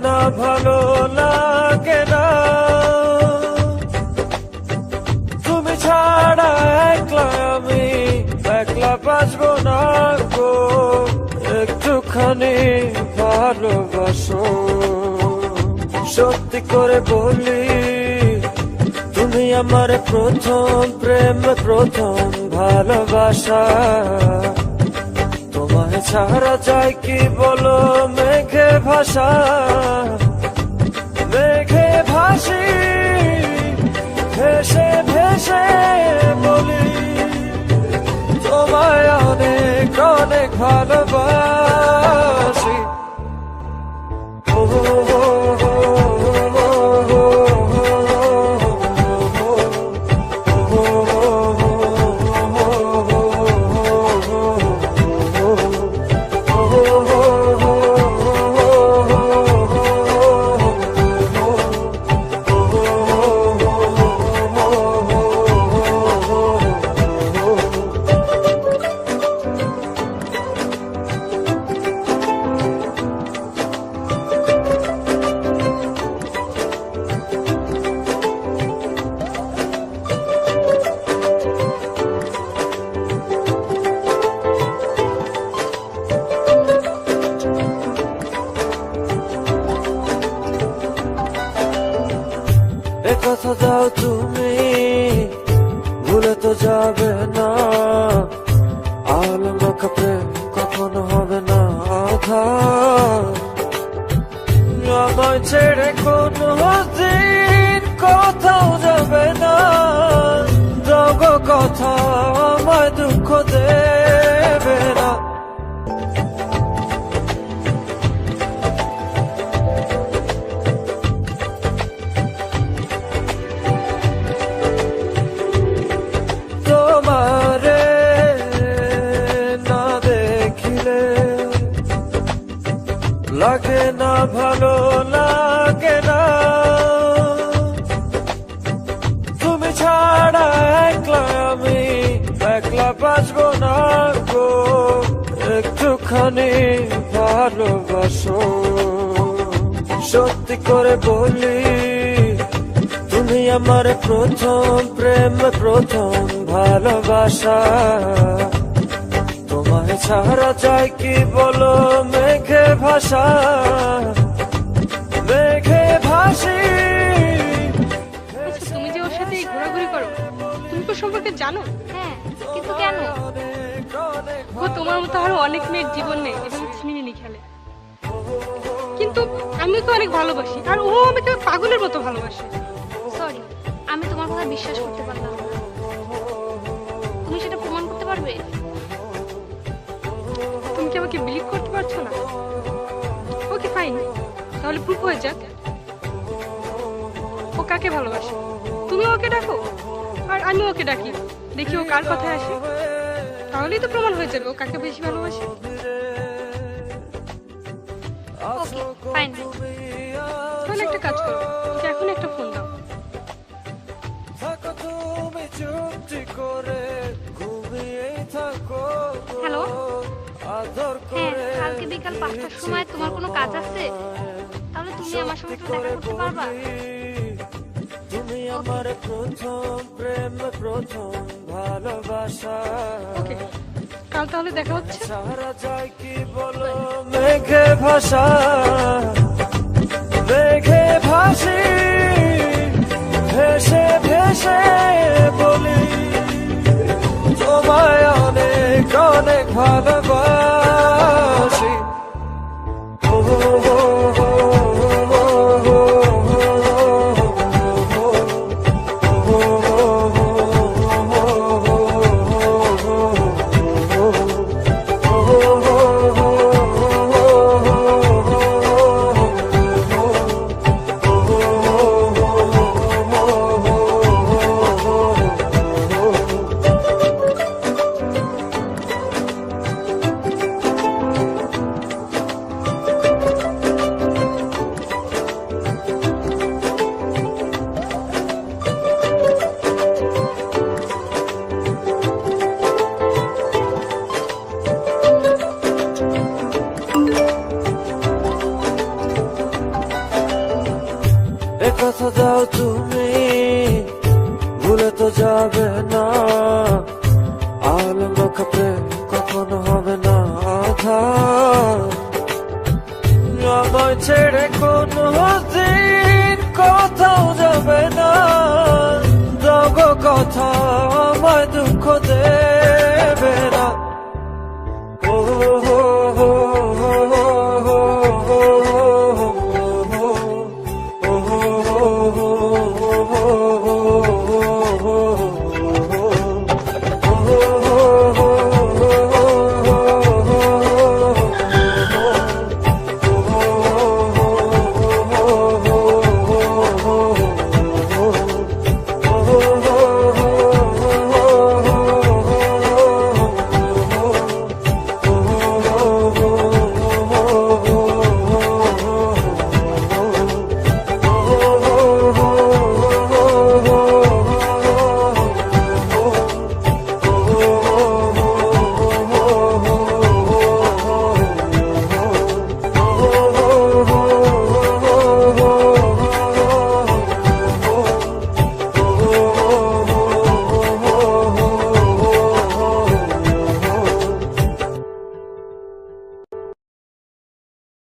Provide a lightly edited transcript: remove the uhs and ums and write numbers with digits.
না ভালো লাগে না, তুমি ছাড়া একলা আমি একলা বাঁচবো না গো, একটুখানি ভালোবাসো। সত্যি করে বলি তুমি আমার প্রথম প্রেম, প্রথম ভালোবাসা। তোমায় ছাড়া যায় কি বলো মেঘে ভাষা, মেঘে ভাসি ভেসে ভেসে বলি তোমায় অনেক অনেক ভালোবাসি। ও কথা দাও তুমি ভুলে তো যাবে না, আলো মাখা প্রেম কখনো হবে না আধার। আমায় ছেড়ে কোনো দিন কোথাও যাবে না, রব কথা আমায় দুঃখ দেবে না। লাগে না ভালো লাগে না, তুমি ছাড়া একলা আমি একলা বাঁচবো না গো, একটুখানি ভালোবাসো। সত্যি করে বলি তুমি আমার প্রথম প্রেম, প্রথম ভালোবাসা। তোমায় ছাড়া যায় কি বলো মেঘে ভাষা, মেঘে ভাসি। তুমি যে ওর সাথে ঘোরাঘুরি করো, তুমি তো সম্পর্কে জানো? হ্যাঁ, কিন্তু কেন? ও তোমার মতো আরো অনেক মেয়ের জীবন নেই এবং ছিনিমিনি খেলে, কিন্তু আমি তো অনেক ভালোবাসি আর ও আমাকে পাগলের মতো ভালোবাসে। সরি, আমি তোমার কথা বিশ্বাস করতে পারলাম না। তুমি সেটা প্রমাণ করতে পারবে? তুমি কি আমাকে বিলিভ করতে পারছো না? ওকে ফাইন, তাহলে প্রুফ হয়ে যাক ও কাকে ভালোবাসে। তুমি ওকে ডাকো আর আমি ওকে ডাকি, দেখি ও কার কথায় আসে, তাহলেই তো প্রমাণ হয়ে যাবে ও কাকে বেশি ভালোবাসে। ওকে ফাইন, তাহলে একটা কাজ করো, ওকে এখন একটা ফোন দাও। হ্যালো। হ্যাঁ, কালকে বিকাল 5টার সময় তোমার কোনো কাজ আছে? তাহলে তুমি আমার সঙ্গে একটু দেখা করতে পারবা? তুমি আমার প্রথম প্রেম, প্রথম ভালোবাসা। ওকে, কাল তাহলে দেখা হচ্ছে। সারা যায় কি বলো মেঘে ভাষা, মেঘে ভাসি ভেসে ভেসে বলি তোমায় অনেক অনেক ভালোবাসি। এ কথা দাও তুমি, ভুলে তো যাবে না, আলো মাখা প্রেম কখনো হবে না আধার। আমায় ছেড়ে কোনো